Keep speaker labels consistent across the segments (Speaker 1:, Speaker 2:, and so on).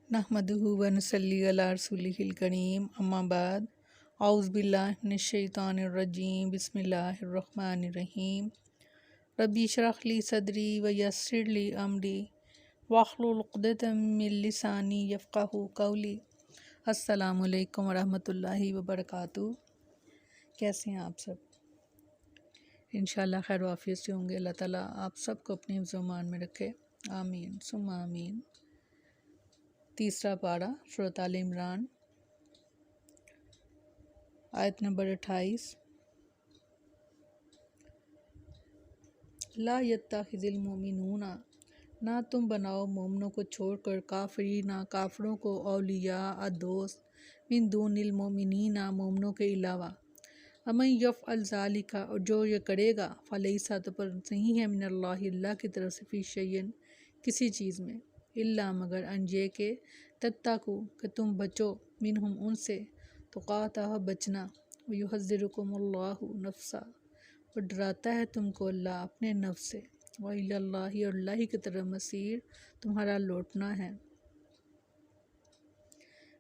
Speaker 1: नहमदुहु व नसल्ली अला रसूलिहिल करीम अम्मा बाद औज़ु बिल्लाहि मिनश शैतानिर रजीम बिस्मिल्लाहिर रहमानिर रहीम रब्बी इश्रह ली सदरी व यस्सिर ली अमरी वहलुल उक़दतम मिन लिसानी यफ़क़हू क़ौली। अस्सलामु अलैकुम व रहमतुल्लाहि व बरकातुहू। कैसे हैं आप सब? इंशाअल्लाह खैर वाफ़ियत से होंगे। अल्लाह ताला आप सबको अपने ज़ुमान में रखे, आमीन सुम्मा आमीन। तीसरा पारा सूरत आल इमरान, आयत नंबर 28। ला यत्तखिज़िल मोमिनूना, ना तुम बनाओ मोमनों को छोड़कर काफिरीना काफिरों को औलिया दोस्त मिन दूनिल मोमिनीना मोमनों के अलावा। अमन यफ़अल ज़ालिका, और जो ये करेगा फ़लैसा तो पर नहीं है मिनल्लाहि अल्लाह की तरफ से फ़ी शैइन किसी चीज़ में, इल्ला मगर अंजे के तत्ताकू कि तुम बचो मिनहुम उनसे, तो क़ाता बचना, युहज़्ज़िरुकुमुल्लाहु नफ़्सा, और डराता है तुमको अल्लाह अपने नफ्स से, व इलल्लाहि, और अल्लाह ही की तरफ मसीर तुम्हारा लौटना है।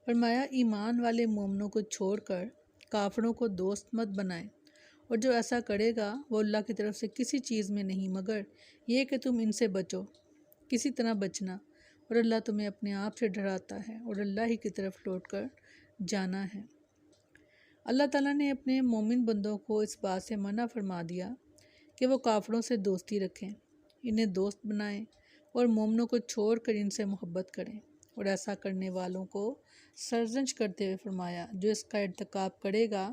Speaker 1: फरमाया ईमान वाले मोमनों को छोड़कर काफिरों को दोस्त मत बनाएं, और जो ऐसा करेगा वो अल्लाह की तरफ से किसी चीज़ में नहीं मगर ये कि तुम इनसे बचो, किसी तरह बचना, और अल्लाह तुम्हें अपने आप से डराता है और अल्लाह ही की तरफ लौट कर जाना है। अल्लाह ताला ने अपने मोमिन बंदों को इस बात से मना फरमा दिया कि वो काफिरों से दोस्ती रखें, इन्हें दोस्त बनाएं और मोमिनों को छोड़ कर इनसे मोहब्बत करें, और ऐसा करने वालों को सरजंश करते हुए फरमाया जो इसका इर्तिकाब करेगा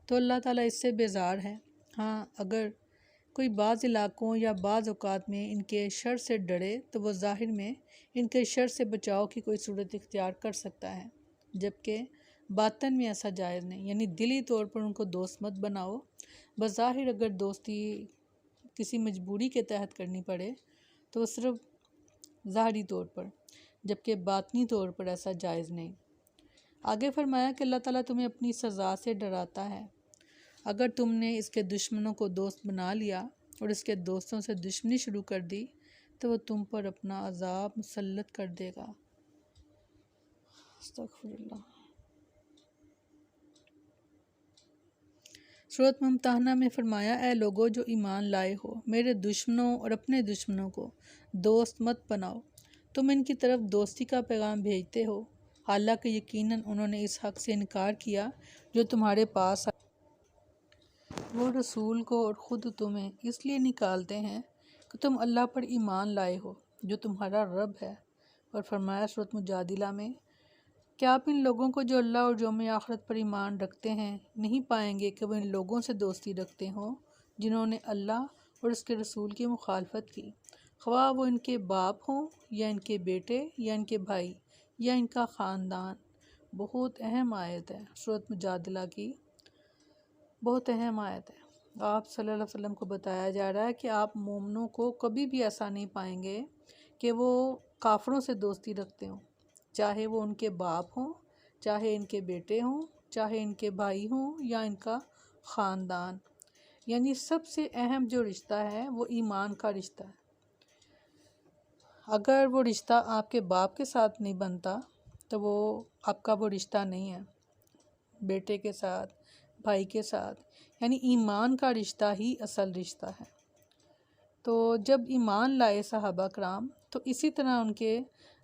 Speaker 1: तो अल्लाह ताला इससे बेजार है। हाँ, अगर कोई बाज़ इलाकों या बाज़ औक़ात में इनके शर से डरे तो वह ज़ाहिर में इनके शर से बचाव की कोई सूरत इख्तियार कर सकता है, जबकि बातन में ऐसा जायज़ नहीं। यानी दिली तौर पर उनको दोस्त मत बनाओ, बज़ाहिर अगर दोस्ती किसी मजबूरी के तहत करनी पड़े तो सिर्फ ज़ाहरी तौर पर, जबकि बातनी तौर पर ऐसा जायज़ नहीं। आगे फरमाया कि अल्लाह ताला तुम्हें अपनी सज़ा से डराता है। अगर तुमने इसके दुश्मनों को दोस्त बना लिया और इसके दोस्तों से दुश्मनी शुरू कर दी तो वह तुम पर अपना अज़ाब मुसल्लत कर देगा। अस्तग़फिरुल्लाह। सूरत मुम्तहना में फरमाया, ए लोगो जो ईमान लाए हो, मेरे दुश्मनों और अपने दुश्मनों को दोस्त मत बनाओ। तुम इनकी तरफ दोस्ती का पैगाम भेजते हो, हालांकि यकीनन उन्होंने इस हक़ से इनकार किया जो तुम्हारे पास। वो रसूल को और ख़ुद तुम्हें इसलिए निकालते हैं कि तुम अल्लाह पर ईमान लाए हो जो तुम्हारा रब है। और फरमाया सूरत मुजादिला में, क्या आप इन लोगों को जो अल्लाह और यौम आखिरत पर ईमान रखते हैं नहीं पाएंगे कि वो इन लोगों से दोस्ती रखते हों जिन्होंने अल्लाह और उसके रसूल की मुखालफत की, ख्वाह वो इनके बाप हों या इनके बेटे या इनके भाई या इनका ख़ानदान। बहुत अहम आयत है, सूरत मुजादिला की बहुत अहम आयत है। आप सल्लल्लाहु अलैहि वसल्लम को बताया जा रहा है कि आप मोमनों को कभी भी ऐसा नहीं पाएंगे कि वो काफिरों से दोस्ती रखते हों, चाहे वो उनके बाप हों, चाहे इनके बेटे हों, चाहे इनके भाई हों या इनका ख़ानदान। यानी सबसे अहम जो रिश्ता है वो ईमान का रिश्ता है। अगर वो रिश्ता आपके बाप के साथ नहीं बनता तो वो आपका वो रिश्ता नहीं है, बेटे के साथ, भाई के साथ। यानी ईमान का रिश्ता ही असल रिश्ता है। तो जब ईमान लाए सहाबा कराम तो इसी तरह उनके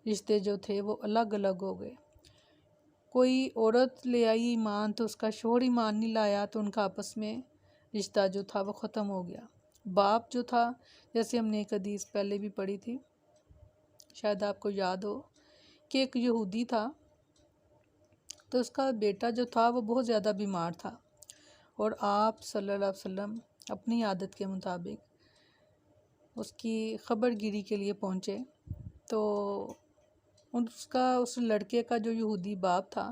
Speaker 1: रिश्ते जो थे वो अलग अलग हो गए। कोई औरत ले आई ईमान तो उसका शोहर ईमान नहीं लाया तो उनका आपस में रिश्ता जो था वो ख़त्म हो गया। बाप जो था, जैसे हमने एक हदीस पहले भी पढ़ी थी, शायद आपको याद हो, कि एक यहूदी था तो उसका बेटा जो था वो बहुत ज़्यादा बीमार था और आप सल्लल्लाहु अलैहि वसल्लम अपनी आदत के मुताबिक उसकी ख़बरगिरी के लिए पहुँचे। तो उस लड़के का जो यहूदी बाप था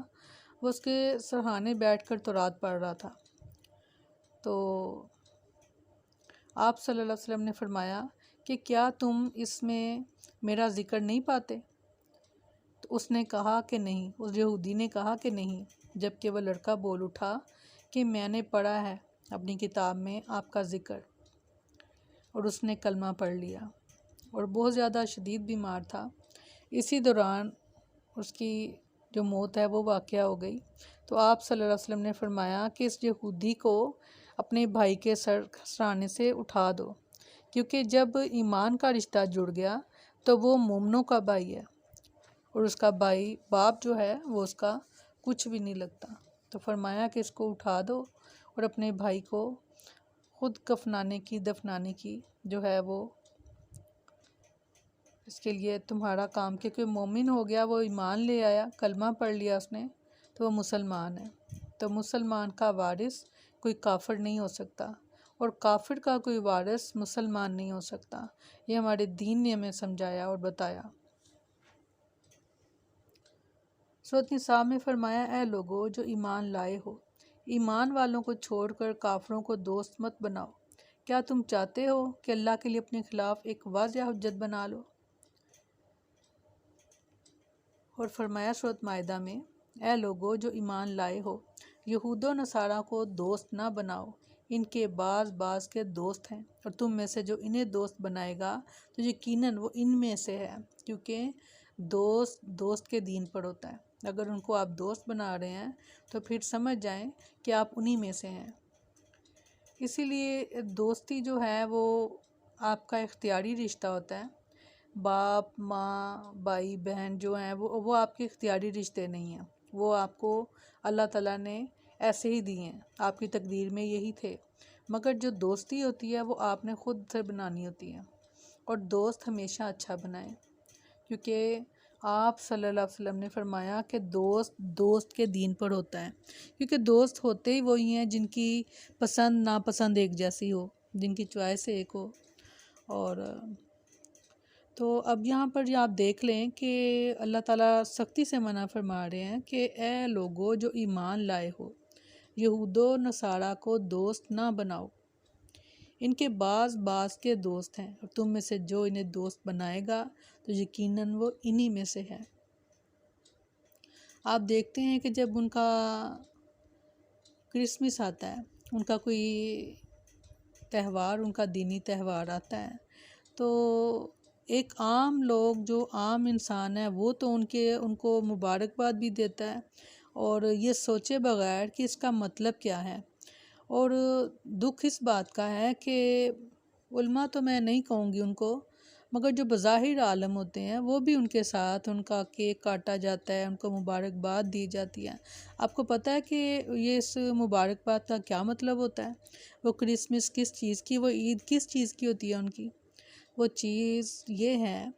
Speaker 1: वो उसके सरहाने बैठकर तौरात पढ़ रहा था। तो आप सल्लल्लाहु अलैहि वसल्लम ने फरमाया कि क्या तुम इसमें मेरा ज़िक्र नहीं पाते? तो उसने कहा कि नहीं, उस यहूदी ने कहा कि नहीं, जबकि वह लड़का बोल उठा कि मैंने पढ़ा है अपनी किताब में आपका ज़िक्र, और उसने कलमा पढ़ लिया और बहुत ज़्यादा शदीद बीमार था। इसी दौरान उसकी जो मौत है वो वाक़या हो गई। तो आप सल्लल्लाहु अलैहि वसल्लम ने फरमाया कि इस यहूदी को अपने भाई के सर खसराने से उठा दो, क्योंकि जब ईमान का रिश्ता जुड़ गया तो वो मोमनों का भाई है और उसका भाई बाप जो है वो उसका कुछ भी नहीं लगता। तो फरमाया कि इसको उठा दो और अपने भाई को खुद दफनाने की जो है वो इसके लिए तुम्हारा काम, क्योंकि मोमिन हो गया, वो ईमान ले आया, कलमा पढ़ लिया उसने, तो वो मुसलमान है। तो मुसलमान का वारिस कोई काफिर नहीं हो सकता और काफिर का कोई वारिस मुसलमान नहीं हो सकता। ये हमारे दीन ने हमें समझाया और बताया। सूरत निसा में फरमाया, ए लोगो जो ईमान लाए हो, ईमान वालों को छोड़कर काफिरों को दोस्त मत बनाओ। क्या तुम चाहते हो कि अल्लाह के लिए अपने खिलाफ एक वाज़िह हुज्जत बना लो? और फरमाया सूरत मायदा में, ए लोगो जो ईमान लाए हो, यहूद व नसारा को दोस्त ना बनाओ, इनके बाज़ के दोस्त हैं और तुम में से जो इन्हें दोस्त बनाएगा तो यकीनन वो इनमें से है, क्योंकि दोस्त के दीन पर होता है। अगर उनको आप दोस्त बना रहे हैं तो फिर समझ जाएं कि आप उन्हीं में से हैं। इसीलिए दोस्ती जो है वो आपका इख्तियारी रिश्ता होता है। बाप माँ भाई बहन जो हैं वो आपके इख्तियारी रिश्ते नहीं हैं, वो आपको अल्लाह ताला ने ऐसे ही दिए हैं, आपकी तकदीर में यही थे। मगर जो दोस्ती होती है वो आपने ख़ुद से बनानी होती है और दोस्त हमेशा अच्छा बनाए, क्योंकि आप सल्लल्लाहु अलैहि वसल्लम ने फरमाया कि दोस्त के दीन पर होता है, क्योंकि दोस्त होते ही वही हैं जिनकी पसंद नापसंद एक जैसी हो, जिनकी चॉइस एक हो। और तो अब यहाँ पर आप देख लें कि अल्लाह ताला सख्ती से मना फरमा रहे हैं कि ए लोगो जो ईमान लाए हो, यहूदो नसारा को दोस्त ना बनाओ, इनके बाज़ के दोस्त हैं और तुम में से जो इन्हें दोस्त बनाएगा तो यकीनन वो इन्हीं में से है। आप देखते हैं कि जब उनका क्रिसमस आता है, उनका कोई त्यौहार, उनका दीनी त्यौहार आता है, तो एक आम लोग जो आम इंसान है वो तो उनको मुबारकबाद भी देता है और ये सोचे बगैर कि इसका मतलब क्या है। और दुख इस बात का है कि उल्मा तो मैं नहीं कहूँगी उनको, मगर जो बज़ाहिर आलम होते हैं वो भी उनके साथ उनका केक काटा जाता है, उनको मुबारकबाद दी जाती है। आपको पता है कि ये इस मुबारकबाद का क्या मतलब होता है? वो क्रिसमस किस चीज़ की, वो ईद किस चीज़ की होती है उनकी? वो चीज़ ये है,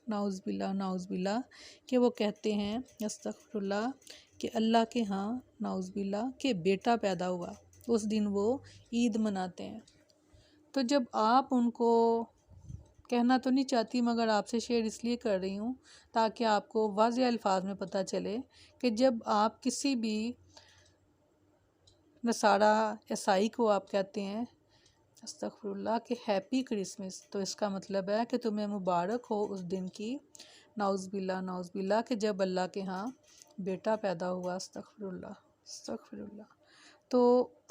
Speaker 1: नाउज़बिल्ला कि वो कहते हैं अस्तग़फिरुल्लाह कि अल्लाह के यहाँ नाउज़बिल्ला के बेटा पैदा हुआ, उस दिन वो ईद मनाते हैं। तो जब आप उनको, कहना तो नहीं चाहती मगर आपसे शेयर इसलिए कर रही हूँ ताकि आपको वाज़ेह अल्फाज में पता चले कि जब आप किसी भी नसारा ईसाई को आप कहते हैं अस्तग़फिरुल्लाह कि हैप्पी क्रिसमस, तो इसका मतलब है कि तुम्हें मुबारक हो उस दिन की, नाउज़बिल्ला कि जब अल्लाह के यहाँ बेटा पैदा हुआ। अस्तग़फिरुल्लाह। तो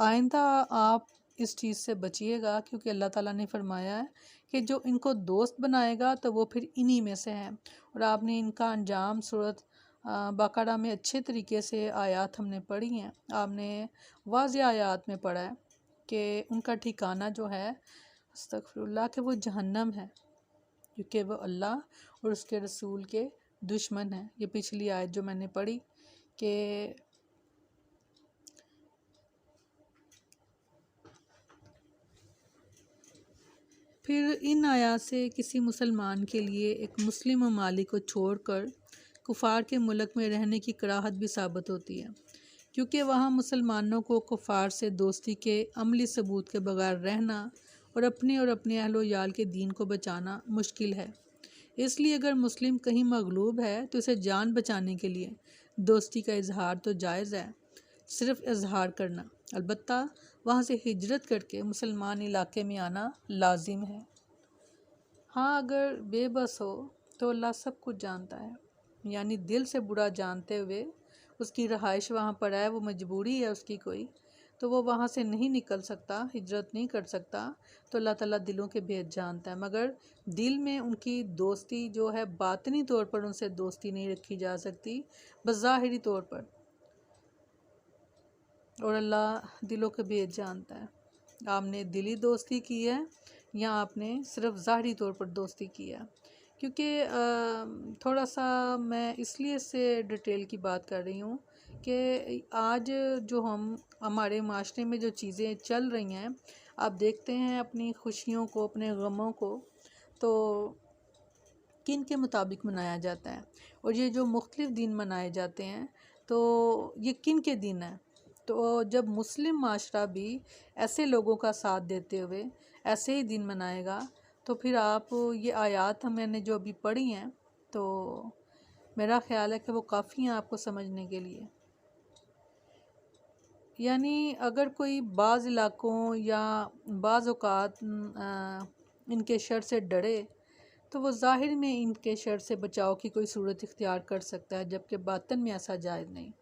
Speaker 1: आइंदा आप इस चीज़ से बचिएगा, क्योंकि अल्लाह ताला ने फरमाया है कि जो इनको दोस्त बनाएगा तो वो फिर इन्हीं में से हैं। और आपने इनका अंजाम सूरत बकरा में अच्छे तरीके से आयत हमने पढ़ी हैं, आपने वाज़ेह आयत में पढ़ा है कि उनका ठिकाना जो है अस्तग़फिरुल्लाह कि वो जहन्नम है, क्योंकि वो अल्लाह और उसके रसूल के दुश्मन हैं। ये पिछली आयत जो मैंने पढ़ी कि फिर इन आयात से किसी मुसलमान के लिए एक मुस्लिम ममालिक को छोड़कर कुफ़ार के मुल्क में रहने की कराहत भी साबित होती है, क्योंकि वहाँ मुसलमानों को कुफ़ार से दोस्ती के अमली सबूत के बगैर रहना और अपने अहलो याल के दीन को बचाना मुश्किल है। इसलिए अगर मुस्लिम कहीं मगलूब है तो इसे जान बचाने के लिए दोस्ती का इजहार तो जायज़ है, सिर्फ इजहार करना, अलबत्ता वहाँ से हिजरत करके मुसलमान इलाके में आना लाजिम है। हाँ, अगर बेबस हो तो अल्लाह सब कुछ जानता है, यानी दिल से बुरा जानते हुए उसकी रहाइश वहाँ पर है, वो मजबूरी है उसकी कोई, तो वो वहाँ से नहीं निकल सकता, हिजरत नहीं कर सकता, तो अल्लाह ताला दिलों के भेद जानता है। मगर दिल में उनकी दोस्ती जो है बातनी तौर पर उनसे दोस्ती नहीं रखी जा सकती, बस ज़ाहिरी तौर पर, और अल्लाह दिलों के भेद जानता है। आपने दिली दोस्ती की है या आपने सिर्फ ज़ाहिरी तौर पर दोस्ती की है। क्योंकि थोड़ा सा मैं इसलिए से डिटेल की बात कर रही हूँ कि आज जो हमारे माशरे में जो चीज़ें चल रही हैं, आप देखते हैं अपनी खुशियों को, अपने गमों को, तो किन के मुताबिक मनाया जाता है, और ये जो मुख्तलिफ़ दिन मनाए जाते हैं, तो ये किन के दिन हैं। तो जब मुस्लिम माशरा भी ऐसे लोगों का साथ देते हुए ऐसे ही दिन मनाएगा, तो फिर आप ये आयत मैंने जो अभी पढ़ी हैं, तो मेरा ख़्याल है कि वो काफ़ी हैं आपको समझने के लिए। यानी अगर कोई बाज़ इलाक़ों या बाज़ औक़ात इनके शर से डरे, तो वो ज़ाहिर में इनके शर से बचाव की कोई सूरत इख्तियार कर सकता है, जबकि बातन में ऐसा जायज़ नहीं।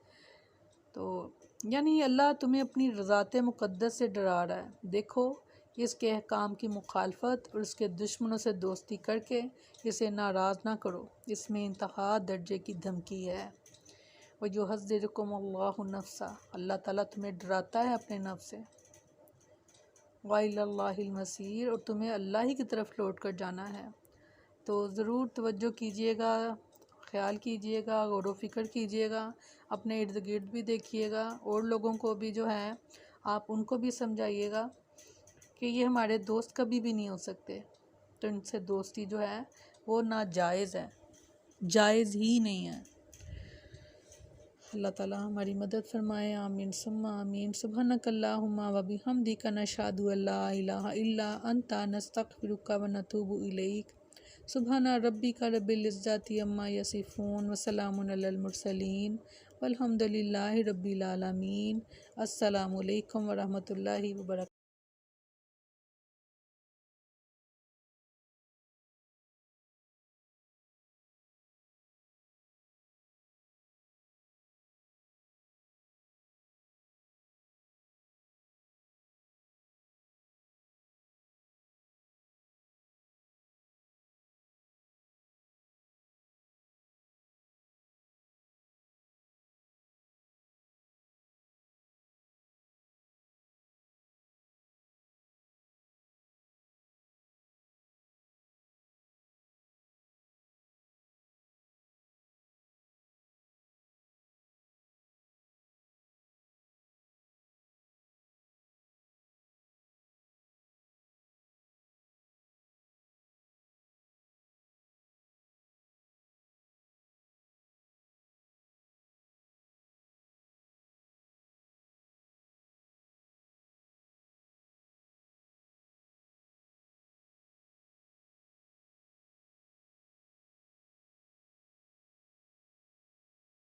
Speaker 1: तो यानी अल्लाह तुम्हें अपनी रज़ात मुक़द्दस से डरा रहा है। देखो, इसके अहकाम की मुखालफत और इसके दुश्मनों से दोस्ती करके इसे नाराज़ ना करो, इसमें इंतहा दर्जे की धमकी है। और जो हज़्ज़िरुकुमुल्लाहु नफ्सा, अल्लाह ताला तुम्हें डराता है अपने नफ्स से। व इलल्लाहिल मसीर, और तुम्हें अल्लाह ही की तरफ लौट कर जाना है। तो ज़रूर तवज्जो कीजिएगा, ख़्याल कीजिएगा, गौर व फ़िक्र कीजिएगा, अपने इर्द गिर्द भी देखिएगा, और लोगों को भी जो है आप उनको भी समझाइएगा कि ये हमारे दोस्त कभी भी नहीं हो सकते, तो इनसे दोस्ती जो है वो नाजायज़ है, जायज़ ही नहीं है। अल्लाह ताला हमारी मदद फरमाए। आमीन सुम्मा आमीन। सुब्हानकल्लाहुम्मा व बिहम्दिका नशहदु अल्ला इलाहा इल्ला अंता नस्तगफिरुका व नतूबु इलैक। सुब्हाना रब्बिका रब्बिल इज़्ज़ति अम्मा यसिफून व सलामुन अलल मुरसलीन वल्हम्दुलिल्लाहि रब्बिल आलमीन। अस्सलामु अलैकुम व रहमतुल्लाहि व बरकातुहू।